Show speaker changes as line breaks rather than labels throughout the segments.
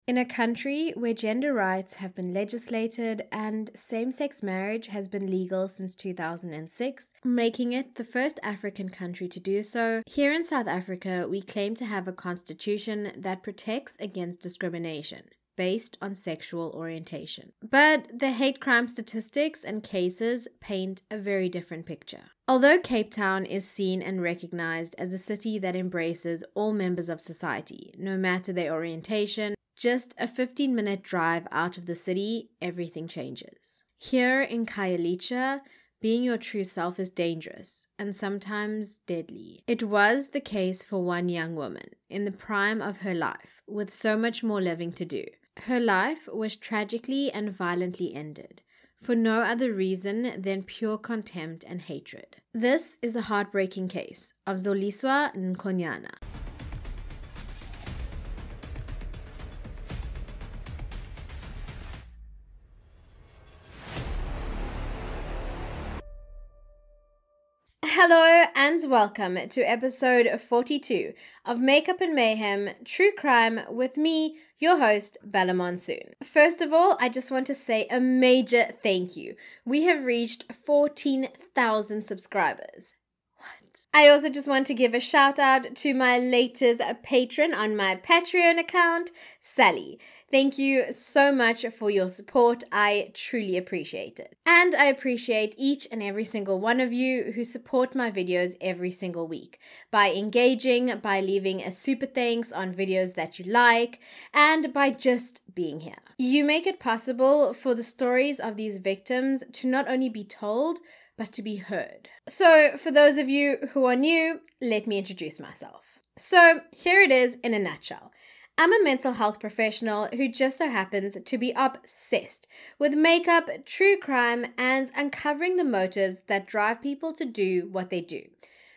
In a country where gender rights have been legislated and same-sex marriage has been legal since 2006, making it the first African country to do so, here in South Africa we claim to have a constitution that protects against discrimination based on sexual orientation. But the hate crime statistics and cases paint a very different picture. Although Cape Town is seen and recognized as a city that embraces all members of society, no matter their orientation, just a 15-minute drive out of the city, everything changes. Here in Khayelitsha, being your true self is dangerous and sometimes deadly. It was the case for one young woman in the prime of her life, with so much more living to do. Her life was tragically and violently ended, for no other reason than pure contempt and hatred. This is a heartbreaking case of Zoliswa Nkonyana. Hello and welcome to episode 42 of Makeup Mayhem True Crime with me, your host, Bella Monsoon. First of all, I just want to say a major thank you. We have reached 14,000 subscribers. What? I also just want to give a shout out to my latest patron on my Patreon account, Sally. Thank you so much for your support. I truly appreciate it. And I appreciate each and every single one of you who support my videos every single week by engaging, by leaving a super thanks on videos that you like, and by just being here. You make it possible for the stories of these victims to not only be told, but to be heard. So for those of you who are new, let me introduce myself. So here it is in a nutshell. I'm a mental health professional who just so happens to be obsessed with makeup, true crime, and uncovering the motives that drive people to do what they do.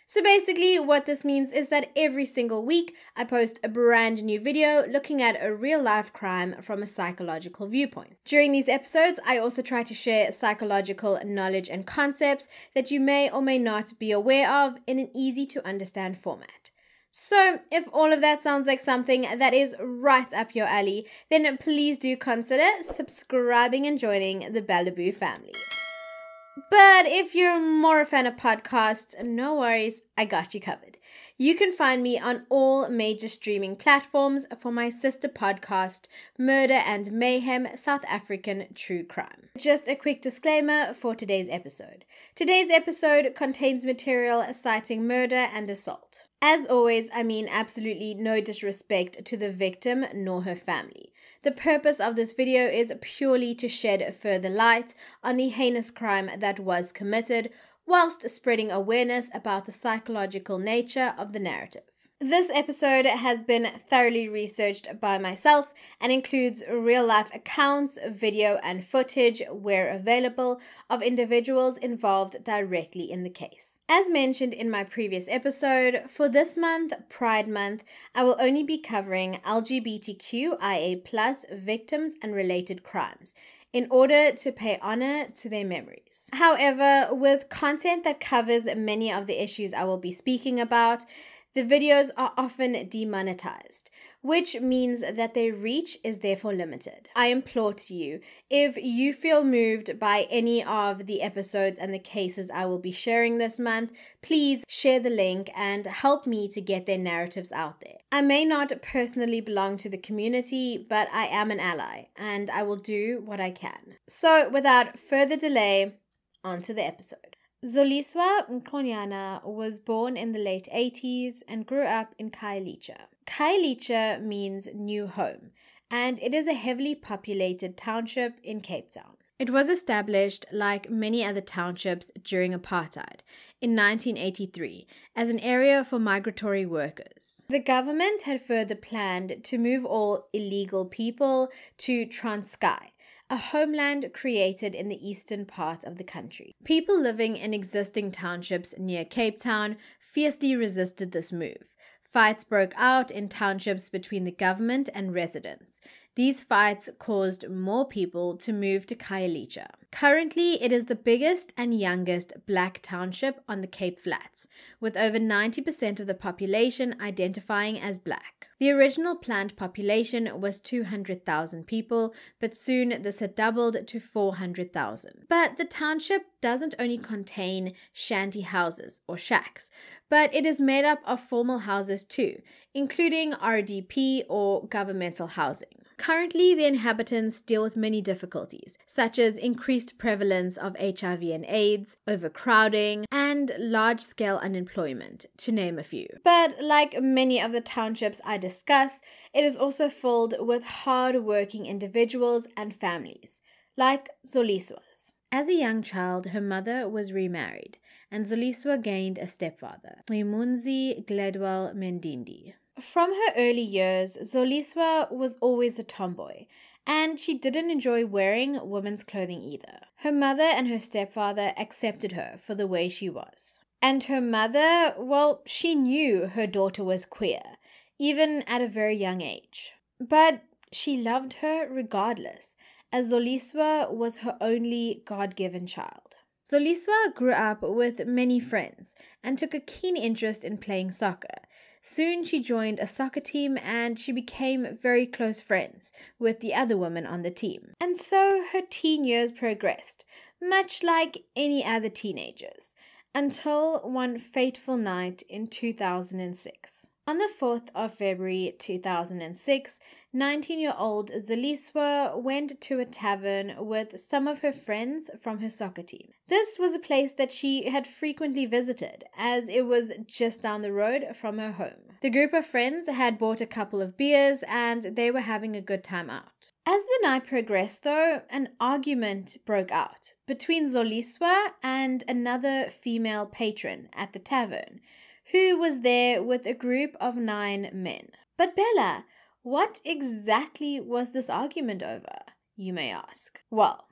So basically what this means is that every single week I post a brand new video looking at a real life crime from a psychological viewpoint. During these episodes, I also try to share psychological knowledge and concepts that you may or may not be aware of in an easy to understand format. So, if all of that sounds like something that is right up your alley, then please do consider subscribing and joining the Bellaboo family. But if you're more a fan of podcasts, no worries, I got you covered. You can find me on all major streaming platforms for my sister podcast, Murder and Mayhem South African True Crime. Just a quick disclaimer for today's episode. Today's episode contains material citing murder and assault. As always, I mean absolutely no disrespect to the victim nor her family. The purpose of this video is purely to shed further light on the heinous crime that was committed, whilst spreading awareness about the psychological nature of the narrative. This episode has been thoroughly researched by myself and includes real-life accounts, video and footage, where available, of individuals involved directly in the case. As mentioned in my previous episode, for this month, Pride Month, I will only be covering LGBTQIA+ victims and related crimes, in order to pay honor to their memories. However, with content that covers many of the issues I will be speaking about, the videos are often demonetized, which means that their reach is therefore limited. I implore to you, if you feel moved by any of the episodes and the cases I will be sharing this month, please share the link and help me to get their narratives out there. I may not personally belong to the community, but I am an ally, and I will do what I can. So without further delay, on to the episode. Zoliswa Nkonyana was born in the late 80s and grew up in Khayelitsha. Khayelitsha means new home, and it is a heavily populated township in Cape Town. It was established, like many other townships during apartheid, in 1983 as an area for migratory workers. The government had further planned to move all illegal people to Transkei, a homeland created in the eastern part of the country. People living in existing townships near Cape Town fiercely resisted this move. Fights broke out in townships between the government and residents. These fights caused more people to move to Khayelitsha. Currently, it is the biggest and youngest black township on the Cape Flats, with over 90% of the population identifying as black. The original planned population was 200,000 people, but soon this had doubled to 400,000. But the township doesn't only contain shanty houses or shacks, but it is made up of formal houses too, including RDP or governmental housing. Currently, the inhabitants deal with many difficulties, such as increased prevalence of HIV and AIDS, overcrowding, and large-scale unemployment, to name a few. But like many of the townships I discuss, it is also filled with hard-working individuals and families, like Zoliswa's. As a young child, her mother was remarried, and Zoliswa gained a stepfather, Munzi Gledwell Mendindi. From her early years, Zoliswa was always a tomboy, and she didn't enjoy wearing women's clothing either. Her mother and her stepfather accepted her for the way she was. And her mother, well, she knew her daughter was queer, even at a very young age. But she loved her regardless, as Zoliswa was her only God-given child. Zoliswa grew up with many friends and took a keen interest in playing soccer. Soon she joined a soccer team and she became very close friends with the other women on the team. And so her teen years progressed, much like any other teenagers, until one fateful night in 2006. On the 4th of February 2006, 19-year-old Zoliswa went to a tavern with some of her friends from her soccer team. This was a place that she had frequently visited, as it was just down the road from her home. The group of friends had bought a couple of beers and they were having a good time out. As the night progressed though, an argument broke out between Zoliswa and another female patron at the tavern, who was there with a group of 9 men. But Bella, what exactly was this argument over, you may ask? Well,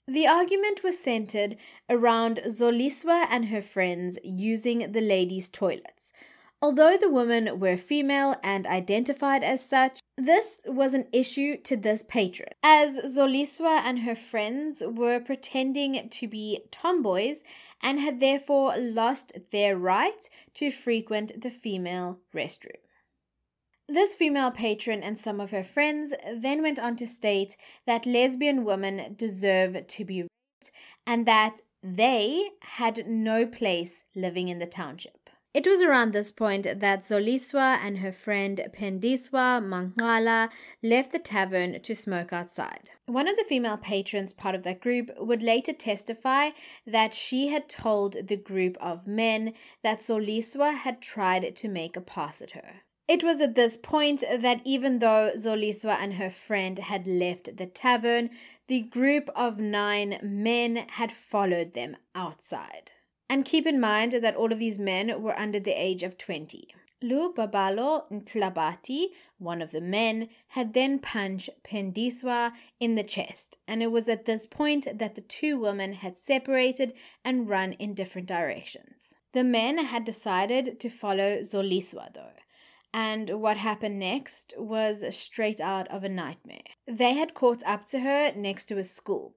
the argument was centered around Zoliswa and her friends using the ladies' toilets. Although the women were female and identified as such, this was an issue to this patron, as Zoliswa and her friends were pretending to be tomboys and had therefore lost their right to frequent the female restroom. This female patron and some of her friends then went on to state that lesbian women deserve to be raped and that they had no place living in the township. It was around this point that Zoliswa and her friend Pendiswa Mangala left the tavern to smoke outside. One of the female patrons part of that group would later testify that she had told the group of men that Zoliswa had tried to make a pass at her. It was at this point that even though Zoliswa and her friend had left the tavern, the group of 9 men had followed them outside. And keep in mind that all of these men were under the age of 20. Lu Babalo Ntlabati, one of the men, had then punched Pendiswa in the chest, and it was at this point that the 2 women had separated and run in different directions. The men had decided to follow Zoliswa though, and what happened next was straight out of a nightmare. They had caught up to her next to a school,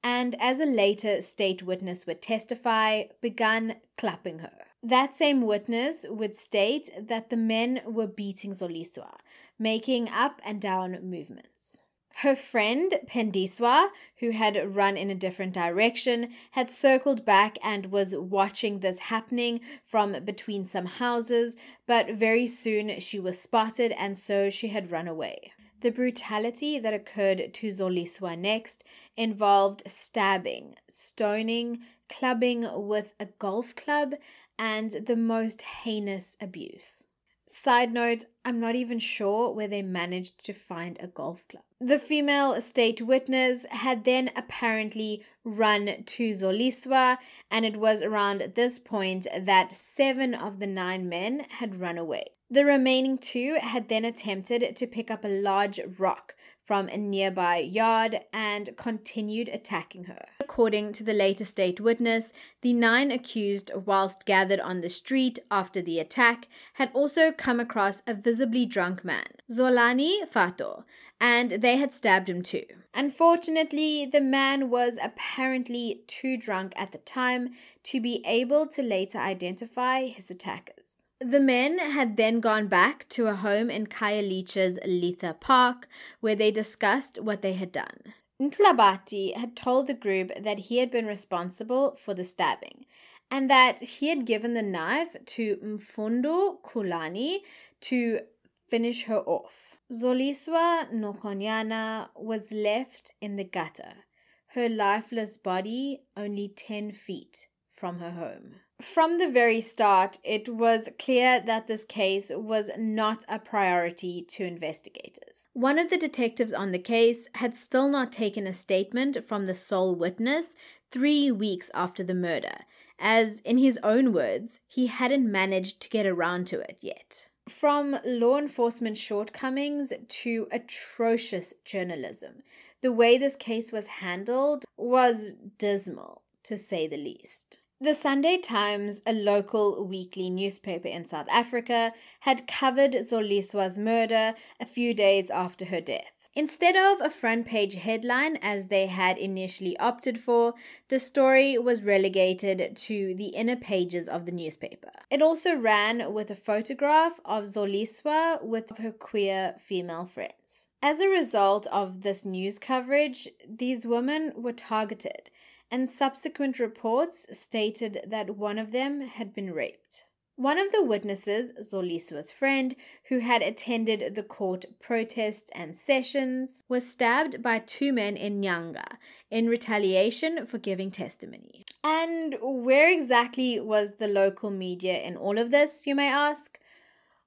and as a later state witness would testify, begun clapping her. That same witness would state that the men were beating Zoliswa, making up and down movements. Her friend, Pendiswa, who had run in a different direction, had circled back and was watching this happening from between some houses, but very soon she was spotted and so she had run away. The brutality that occurred to Zoliswa next involved stabbing, stoning, clubbing with a golf club, and the most heinous abuse. Side note, I'm not even sure where they managed to find a golf club. The female state witness had then apparently run to Zoliswa, and it was around this point that 7 of the 9 men had run away. The remaining 2 had then attempted to pick up a large rock from a nearby yard and continued attacking her. According to the later state witness, the 9 accused, whilst gathered on the street after the attack, had also come across a visibly drunk man, Zolani Fato, and they had stabbed him too. Unfortunately, the man was apparently too drunk at the time to be able to later identify his attackers. The men had then gone back to a home in Khayelitsha's Litha Park, where they discussed what they had done. Ntlabati had told the group that he had been responsible for the stabbing, and that he had given the knife to Mfundo Kulani to finish her off. Zoliswa Nkonyana was left in the gutter, her lifeless body only 10 feet from her home. From the very start, it was clear that this case was not a priority to investigators. One of the detectives on the case had still not taken a statement from the sole witness 3 weeks after the murder, as, in his own words, he hadn't managed to get around to it yet. From law enforcement shortcomings to atrocious journalism, the way this case was handled was dismal, to say the least. The Sunday Times, a local weekly newspaper in South Africa, had covered Zoliswa's murder a few days after her death. Instead of a front-page headline, as they had initially opted for, the story was relegated to the inner pages of the newspaper. It also ran with a photograph of Zoliswa with her queer female friends. As a result of this news coverage, these women were targeted, and subsequent reports stated that one of them had been raped. One of the witnesses, Zoliswa's friend, who had attended the court protests and sessions, was stabbed by 2 men in Nyanga in retaliation for giving testimony. And where exactly was the local media in all of this, you may ask?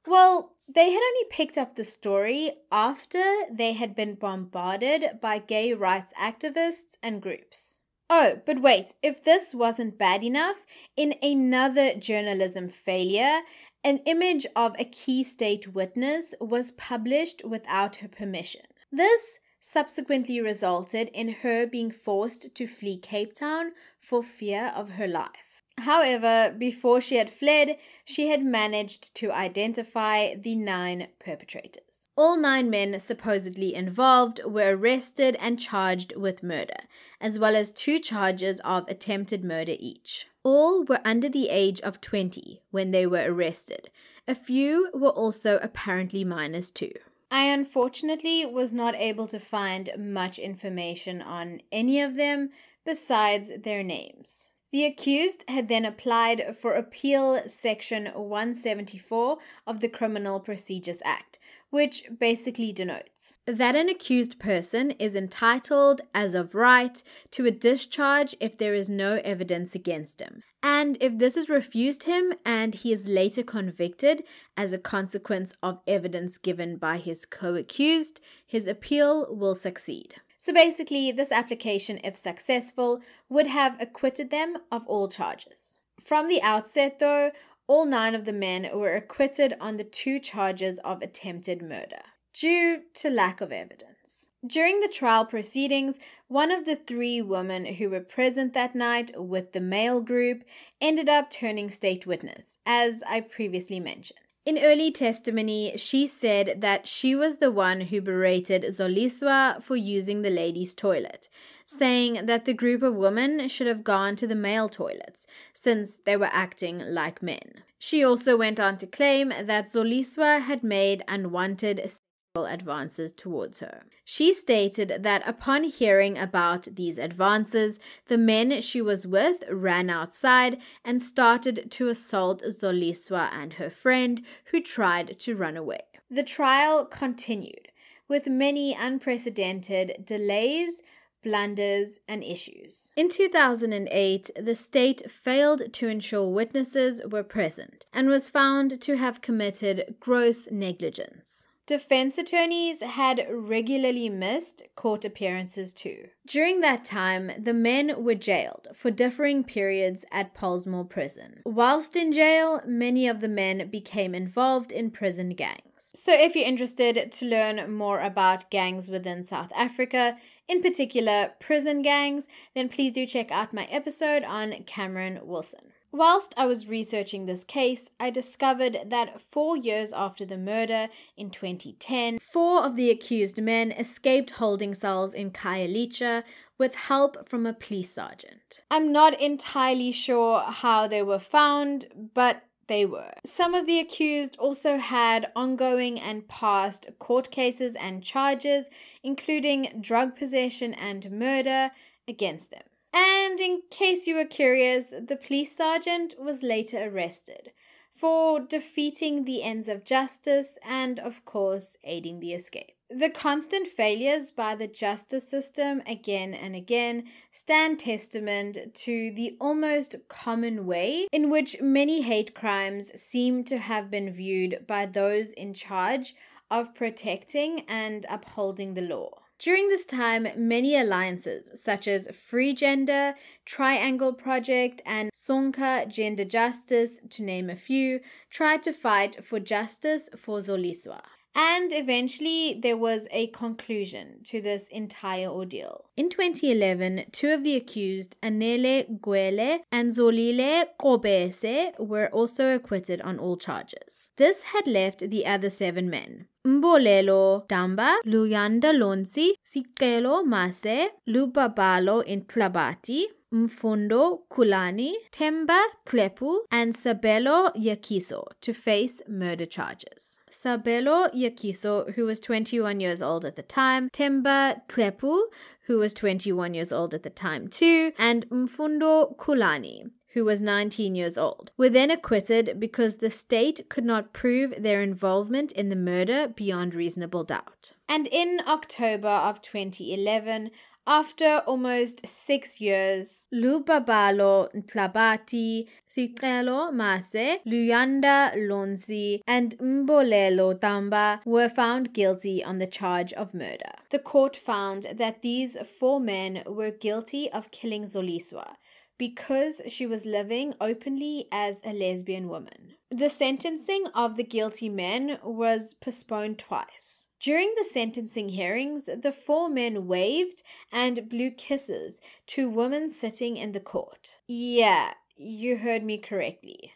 Well, they had only picked up the story after they had been bombarded by gay rights activists and groups. Oh, but wait, if this wasn't bad enough, in another journalism failure, an image of a key state witness was published without her permission. This subsequently resulted in her being forced to flee Cape Town for fear of her life. However, before she had fled, she had managed to identify the 9 perpetrators. All 9 men supposedly involved were arrested and charged with murder, as well as 2 charges of attempted murder each. All were under the age of 20 when they were arrested. A few were also apparently minors too. I unfortunately was not able to find much information on any of them besides their names. The accused had then applied for Appeal Section 174 of the Criminal Procedures Act, which basically denotes that an accused person is entitled, as of right, to a discharge if there is no evidence against him. And if this is refused him and he is later convicted as a consequence of evidence given by his co-accused, his appeal will succeed. So basically, this application, if successful, would have acquitted them of all charges. From the outset, though, all 9 of the men were acquitted on the 2 charges of attempted murder, due to lack of evidence. During the trial proceedings, one of the 3 women who were present that night with the male group ended up turning state witness, as I previously mentioned. In early testimony, she said that she was the one who berated Zoliswa for using the ladies' toilet, saying that the group of women should have gone to the male toilets, since they were acting like men. She also went on to claim that Zoliswa had made unwanted sexual advances towards her. She stated that upon hearing about these advances, the men she was with ran outside and started to assault Zoliswa and her friend, who tried to run away. The trial continued, with many unprecedented delays, blunders, and issues. In 2008, the state failed to ensure witnesses were present and was found to have committed gross negligence. Defense attorneys had regularly missed court appearances too. During that time, the men were jailed for differing periods at Pollsmoor Prison. Whilst in jail, many of the men became involved in prison gangs. So if you're interested to learn more about gangs within South Africa, in particular prison gangs, then please do check out my episode on Cameron Wilson. Whilst I was researching this case, I discovered that 4 years after the murder in 2010, 4 of the accused men escaped holding cells in Khayelitsha with help from a police sergeant. I'm not entirely sure how they were found, but they were. Some of the accused also had ongoing and past court cases and charges, including drug possession and murder, against them. And in case you were curious, the police sergeant was later arrested for defeating the ends of justice and, of course, aiding the escape. The constant failures by the justice system again and again stand testament to the almost common way in which many hate crimes seem to have been viewed by those in charge of protecting and upholding the law. During this time, many alliances such as Free Gender, Triangle Project, and Sonka Gender Justice, to name a few, tried to fight for justice for Zoliswa. And eventually, there was a conclusion to this entire ordeal. In 2011, 2 of the accused, Anele Gwele and Zolile Kobese, were also acquitted on all charges. This had left the other 7 men: Mbolelo Damba, Luyanda Lonsi, Sikelo Mase, Lubabalo Intlabati, Mfundo Kulani, Temba Klepu, and Sabelo Yakiso to face murder charges. Sabelo Yakiso, who was 21 years old at the time, Temba Klepu, who was 21 years old at the time too, and Mfundo Kulani, who was 19 years old, were then acquitted because the state could not prove their involvement in the murder beyond reasonable doubt. And in October of 2011, after almost 6 years, Lubabalo Ntlabati, Sikelo Mase, Luyanda Lonsi, and Mbolelo Tamba were found guilty on the charge of murder. The court found that these 4 men were guilty of killing Zoliswa because she was living openly as a lesbian woman. The sentencing of the guilty men was postponed twice. During the sentencing hearings, the 4 men waved and blew kisses to women sitting in the court. Yeah, you heard me correctly.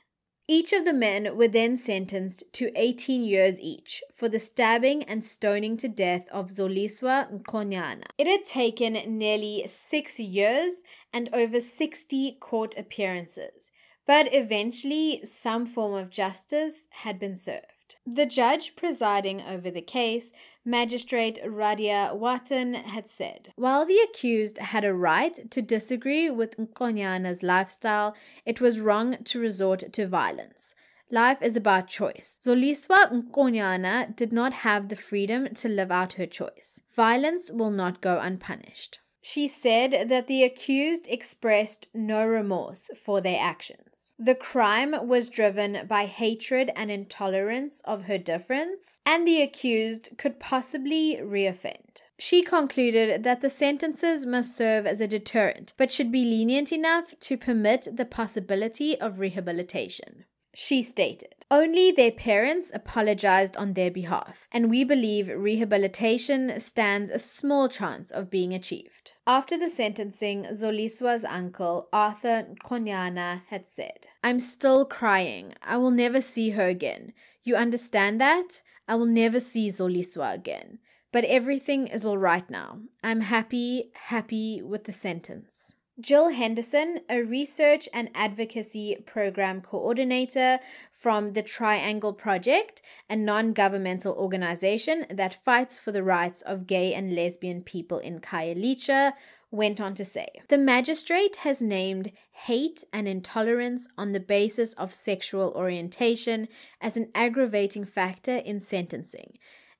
Each of the men were then sentenced to 18 years each for the stabbing and stoning to death of Zoliswa Nkonyana. It had taken nearly 6 years and over 60 court appearances, but eventually some form of justice had been served. The judge presiding over the case, Magistrate Radia Watan, had said, while the accused had a right to disagree with Nkonyana's lifestyle, it was wrong to resort to violence. Life is about choice. Zoliswa Nkonyana did not have the freedom to live out her choice. Violence will not go unpunished. She said that the accused expressed no remorse for their actions. The crime was driven by hatred and intolerance of her difference, and the accused could possibly reoffend. She concluded that the sentences must serve as a deterrent, but should be lenient enough to permit the possibility of rehabilitation. She stated, only their parents apologized on their behalf, and we believe rehabilitation stands a small chance of being achieved. After the sentencing, Zoliswa's uncle, Arthur Nkonyana, had said, I'm still crying. I will never see her again. You understand that? I will never see Zoliswa again. But everything is all right now. I'm happy with the sentence. Jill Henderson, a research and advocacy program coordinator from the Triangle Project, a non-governmental organization that fights for the rights of gay and lesbian people in Khayelitsha, went on to say, the magistrate has named hate and intolerance on the basis of sexual orientation as an aggravating factor in sentencing.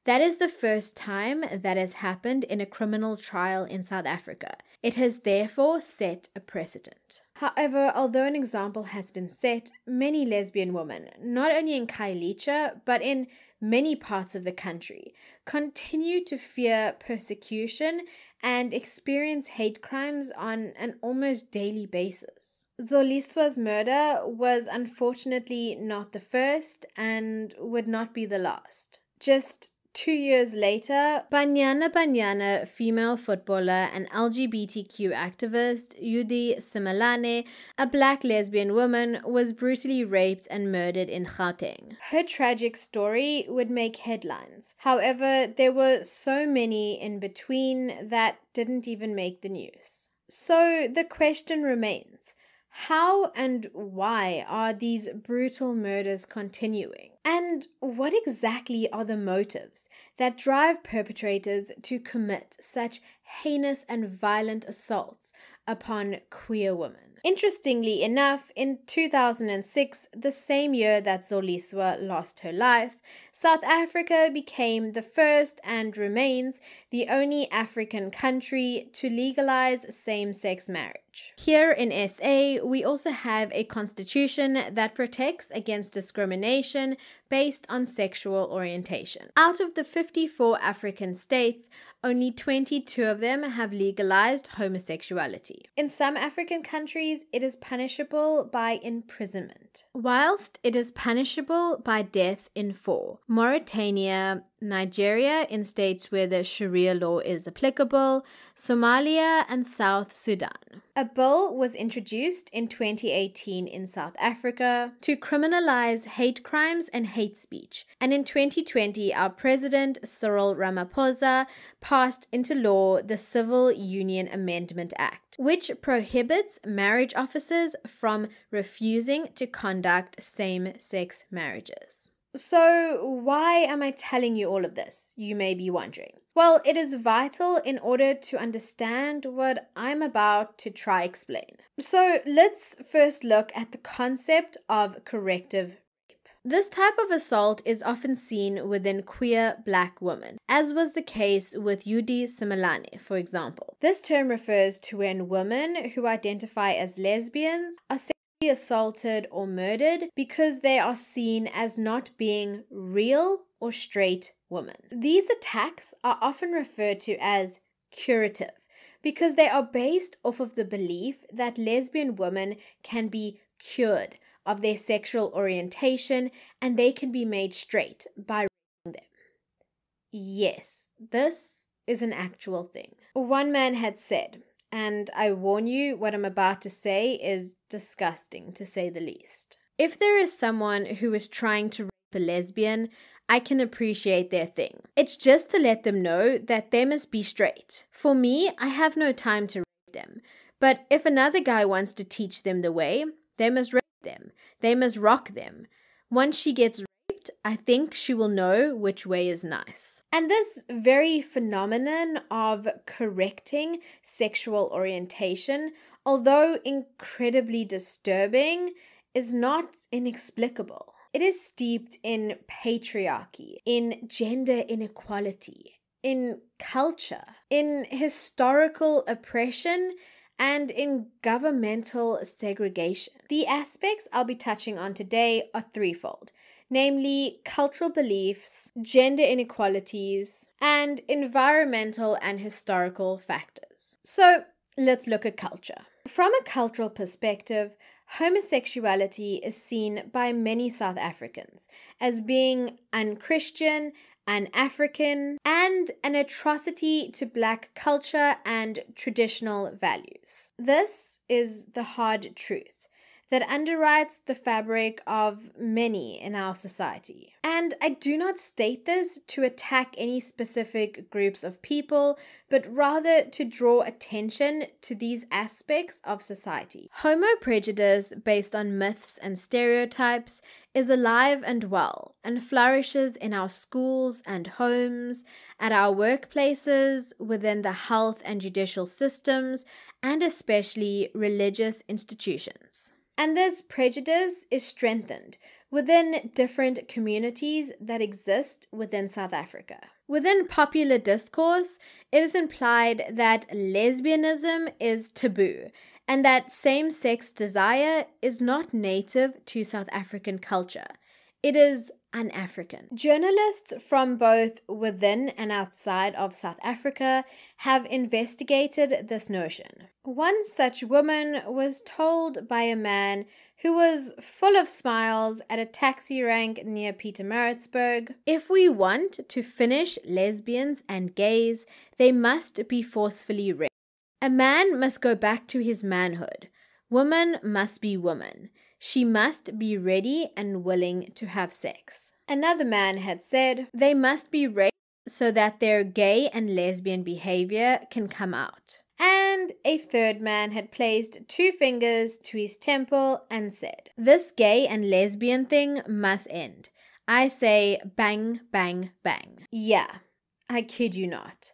That is the first time that has happened in a criminal trial in South Africa. It has therefore set a precedent. However, although an example has been set, many lesbian women, not only in Khayelitsha, but in many parts of the country, continue to fear persecution and experience hate crimes on an almost daily basis. Zoliswa's murder was unfortunately not the first and would not be the last. Just 2 years later, Banyana, female footballer and LGBTQ activist Yudi Simelane, a black lesbian woman, was brutally raped and murdered in Gauteng. Her tragic story would make headlines. However, there were so many in between that didn't even make the news. So the question remains, how and why are these brutal murders continuing? And what exactly are the motives that drive perpetrators to commit such heinous and violent assaults upon queer women? Interestingly enough, in 2006, the same year that Zoliswa lost her life, South Africa became the first and remains the only African country to legalize same-sex marriage. Here in SA, we also have a constitution that protects against discrimination based on sexual orientation. Out of the 54 African states, only 22 of them have legalized homosexuality. In some African countries, it is punishable by imprisonment, whilst it is punishable by death in 4. Mauritania, Nigeria in states where the Sharia law is applicable, Somalia, and South Sudan. A bill was introduced in 2018 in South Africa to criminalize hate crimes and hate speech. And in 2020, our president, Cyril Ramaphosa, passed into law the Civil Union Amendment Act, which prohibits marriage officers from refusing to conduct same-sex marriages. So why am I telling you all of this, you may be wondering? Well, it is vital in order to understand what I'm about to try explain. So let's first look at the concept of corrective rape. This type of assault is often seen within queer black women, as was the case with Yudi Simelane, for example. This term refers to when women who identify as lesbians are assaulted or murdered because they are seen as not being real or straight women. These attacks are often referred to as curative because they are based off of the belief that lesbian women can be cured of their sexual orientation and they can be made straight by raping them. Yes, this is an actual thing. One man had said, and I warn you, what I'm about to say is disgusting, to say the least. If there is someone who is trying to rape a lesbian, I can appreciate their thing. It's just to let them know that they must be straight. For me, I have no time to rape them. But if another guy wants to teach them the way, they must rape them. They must rock them. Once she gets raped, I think she will know which way is nice. And this very phenomenon of correcting sexual orientation, although incredibly disturbing, is not inexplicable. It is steeped in patriarchy, in gender inequality, in culture, in historical oppression, and in governmental segregation. The aspects I'll be touching on today are threefold, namely cultural beliefs, gender inequalities, and environmental and historical factors. So let's look at culture. From a cultural perspective, homosexuality is seen by many South Africans as being unchristian, un-African, and an atrocity to Black culture and traditional values. This is the hard truth that underwrites the fabric of many in our society. And I do not state this to attack any specific groups of people, but rather to draw attention to these aspects of society. Homo prejudice based on myths and stereotypes is alive and well and flourishes in our schools and homes, at our workplaces, within the health and judicial systems, and especially religious institutions. And this prejudice is strengthened within different communities that exist within South Africa. Within popular discourse, it is implied that lesbianism is taboo and that same-sex desire is not native to South African culture. It is un-African. Journalists from both within and outside of South Africa have investigated this notion. One such woman was told by a man who was full of smiles at a taxi rank near Pietermaritzburg, "If we want to finish lesbians and gays, they must be forcefully raped. A man must go back to his manhood. Woman must be woman. She must be ready and willing to have sex." Another man had said, "They must be raped so that their gay and lesbian behavior can come out." And a third man had placed 2 fingers to his temple and said, "This gay and lesbian thing must end. I say bang, bang, bang." Yeah, I kid you not.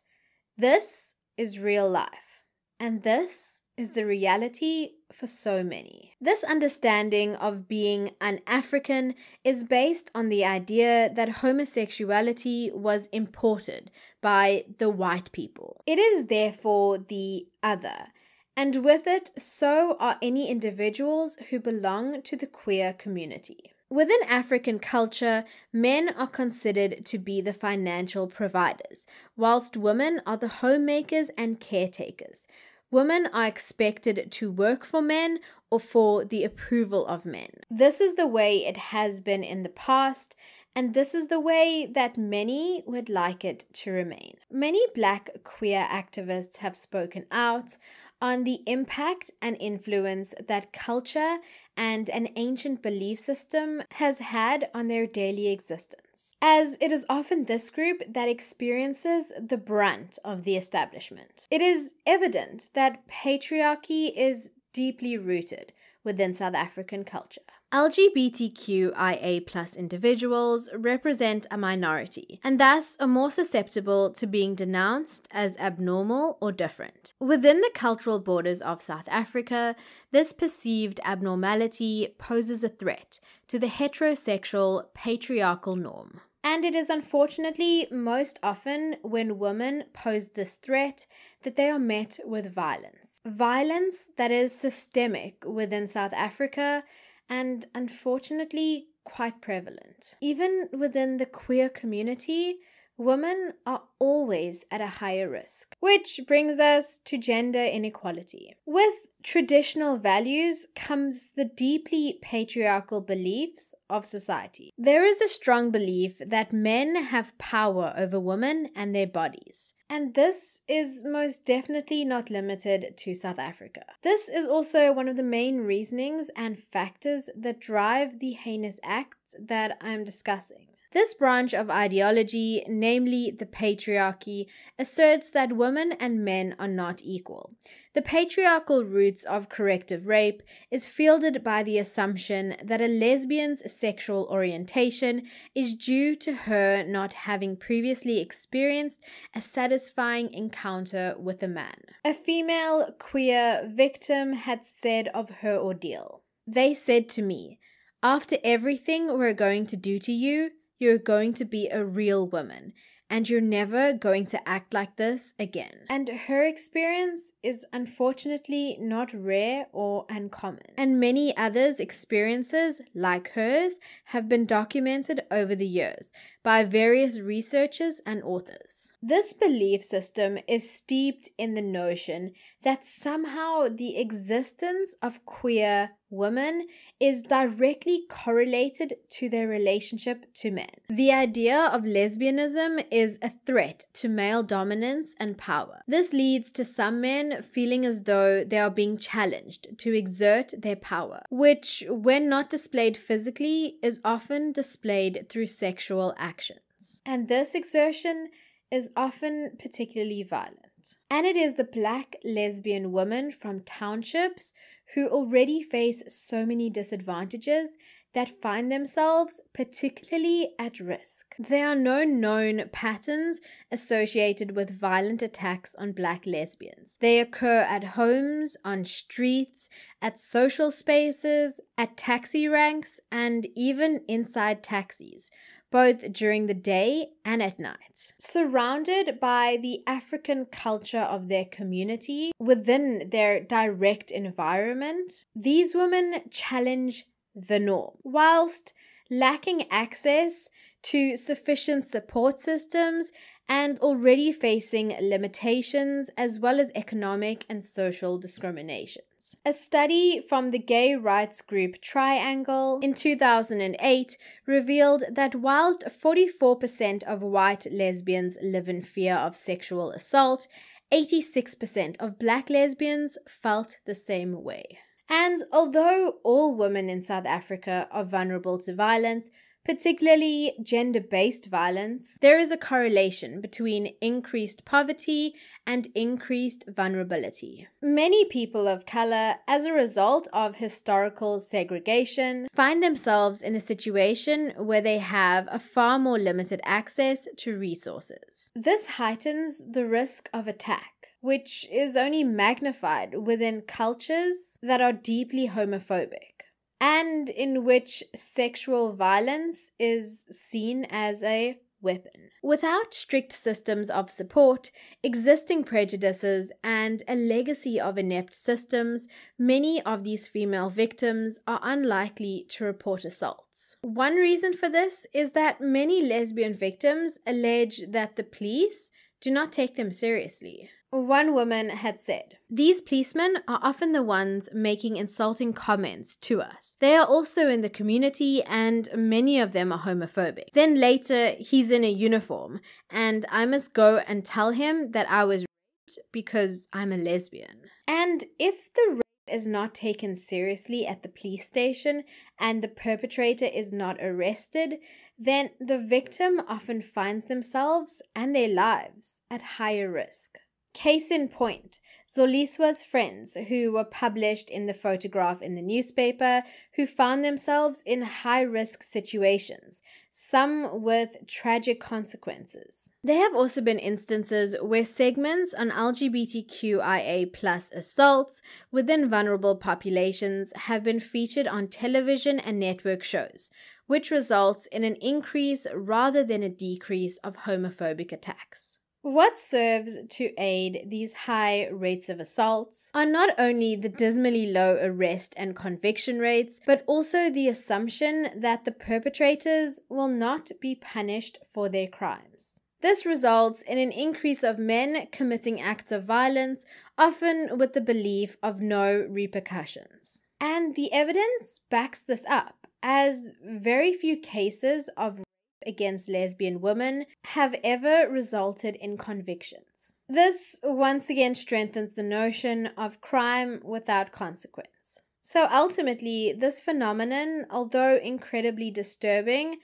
This is real life. And this is the reality for so many. This understanding of being un-African is based on the idea that homosexuality was imported by the white people. It is therefore the other, and with it, so are any individuals who belong to the queer community. Within African culture, men are considered to be the financial providers, whilst women are the homemakers and caretakers. Women are expected to work for men or for the approval of men. This is the way it has been in the past, and this is the way that many would like it to remain. Many Black queer activists have spoken out on the impact and influence that culture and an ancient belief system has had on their daily existence, as it is often this group that experiences the brunt of the establishment. It is evident that patriarchy is deeply rooted within South African culture. LGBTQIA+ individuals represent a minority and thus are more susceptible to being denounced as abnormal or different. Within the cultural borders of South Africa, this perceived abnormality poses a threat to the heterosexual patriarchal norm. And it is unfortunately most often when women pose this threat that they are met with violence. Violence that is systemic within South Africa and unfortunately quite prevalent. Even within the queer community, women are always at a higher risk. Which brings us to gender inequality. With traditional values comes the deeply patriarchal beliefs of society. There is a strong belief that men have power over women and their bodies. And this is most definitely not limited to South Africa. This is also one of the main reasonings and factors that drive the heinous acts that I'm discussing. This branch of ideology, namely the patriarchy, asserts that women and men are not equal. The patriarchal roots of corrective rape is fielded by the assumption that a lesbian's sexual orientation is due to her not having previously experienced a satisfying encounter with a man. A female queer victim had said of her ordeal, "They said to me, 'After everything we're going to do to you, you're going to be a real woman, and you're never going to act like this again.'" And her experience is unfortunately not rare or uncommon. And many others' experiences, like hers, have been documented over the years by various researchers and authors. This belief system is steeped in the notion that somehow the existence of queer women is directly correlated to their relationship to men. The idea of lesbianism is a threat to male dominance and power. This leads to some men feeling as though they are being challenged to exert their power, which, when not displayed physically, is often displayed through sexual actions. And this exertion is often particularly violent. And it is the Black lesbian women from townships who already face so many disadvantages that find themselves particularly at risk. There are no known patterns associated with violent attacks on Black lesbians. They occur at homes, on streets, at social spaces, at taxi ranks, and even inside taxis, both during the day and at night. Surrounded by the African culture of their community within their direct environment, these women challenge the norm, whilst lacking access to sufficient support systems and already facing limitations as well as economic and social discriminations. A study from the gay rights group Triangle in 2008 revealed that whilst 44% of white lesbians live in fear of sexual assault, 86% of black lesbians felt the same way. And although all women in South Africa are vulnerable to violence, particularly gender-based violence, there is a correlation between increased poverty and increased vulnerability. Many people of color, as a result of historical segregation, find themselves in a situation where they have a far more limited access to resources. This heightens the risk of attack, which is only magnified within cultures that are deeply homophobic, and in which sexual violence is seen as a weapon. Without strict systems of support, existing prejudices, and a legacy of inept systems, many of these female victims are unlikely to report assaults. One reason for this is that many lesbian victims allege that the police do not take them seriously. One woman had said, "These policemen are often the ones making insulting comments to us. They are also in the community and many of them are homophobic. Then later he's in a uniform and I must go and tell him that I was raped because I'm a lesbian." And if the rape is not taken seriously at the police station and the perpetrator is not arrested, then the victim often finds themselves and their lives at higher risk. Case in point, Zoliswa's friends who were published in the photograph in the newspaper, who found themselves in high-risk situations, some with tragic consequences. There have also been instances where segments on LGBTQIA+ assaults within vulnerable populations have been featured on television and network shows, which results in an increase rather than a decrease of homophobic attacks. What serves to aid these high rates of assaults are not only the dismally low arrest and conviction rates, but also the assumption that the perpetrators will not be punished for their crimes. This results in an increase of men committing acts of violence, often with the belief of no repercussions. And the evidence backs this up, as very few cases of against lesbian women have ever resulted in convictions. This once again strengthens the notion of crime without consequence. So ultimately, this phenomenon, although incredibly disturbing,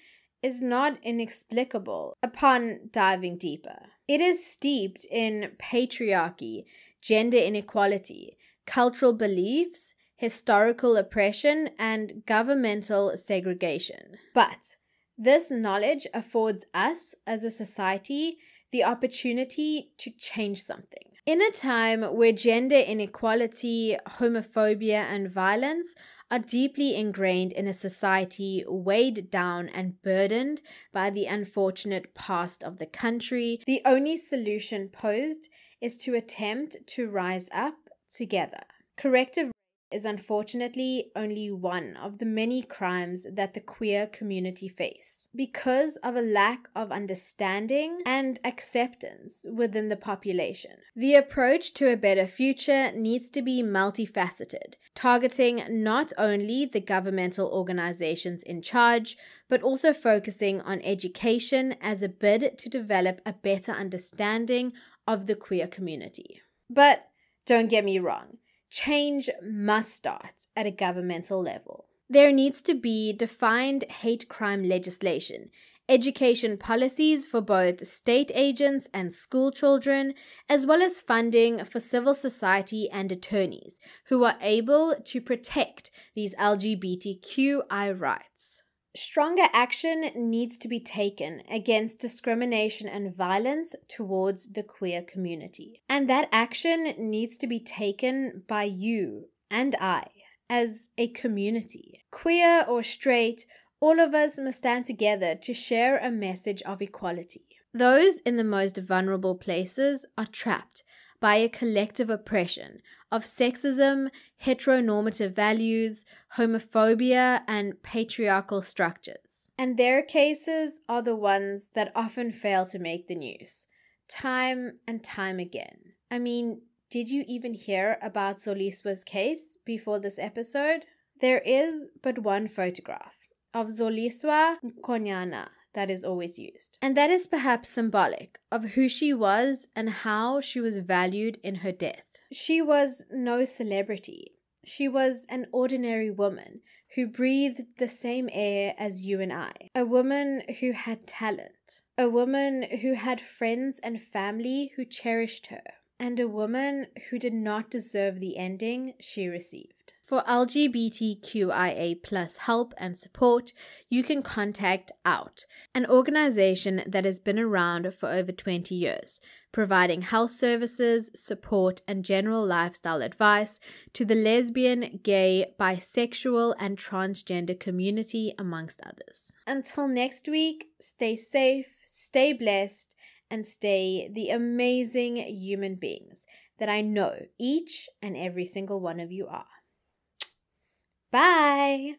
is not inexplicable upon diving deeper. It is steeped in patriarchy, gender inequality, cultural beliefs, historical oppression, and governmental segregation. But this knowledge affords us, as a society, the opportunity to change something. In a time where gender inequality, homophobia, and violence are deeply ingrained in a society weighed down and burdened by the unfortunate past of the country, the only solution posed is to attempt to rise up together. Corrective rape is unfortunately only one of the many crimes that the queer community face because of a lack of understanding and acceptance within the population. The approach to a better future needs to be multifaceted, targeting not only the governmental organizations in charge, but also focusing on education as a bid to develop a better understanding of the queer community. But don't get me wrong. Change must start at a governmental level. There needs to be defined hate crime legislation, education policies for both state agents and school children, as well as funding for civil society and attorneys who are able to protect these LGBTQI rights. Stronger action needs to be taken against discrimination and violence towards the queer community. And that action needs to be taken by you and I as a community. Queer or straight All of us must stand together to share a message of equality. Those in the most vulnerable places are trapped by a collective oppression of sexism, heteronormative values, homophobia, and patriarchal structures. And their cases are the ones that often fail to make the news, time and time again. I mean, did you even hear about Zoliswa's case before this episode? There is but one photograph of Zoliswa Nkonyana that is always used. And that is perhaps symbolic of who she was and how she was valued in her death. She was no celebrity. She was an ordinary woman who breathed the same air as you and I. A woman who had talent. A woman who had friends and family who cherished her. And a woman who did not deserve the ending she received. For LGBTQIA+ help and support, you can contact OUT, an organization that has been around for over 20 years, providing health services, support, and general lifestyle advice to the lesbian, gay, bisexual, and transgender community, amongst others. Until next week, stay safe, stay blessed, and stay the amazing human beings that I know each and every single one of you are. Bye!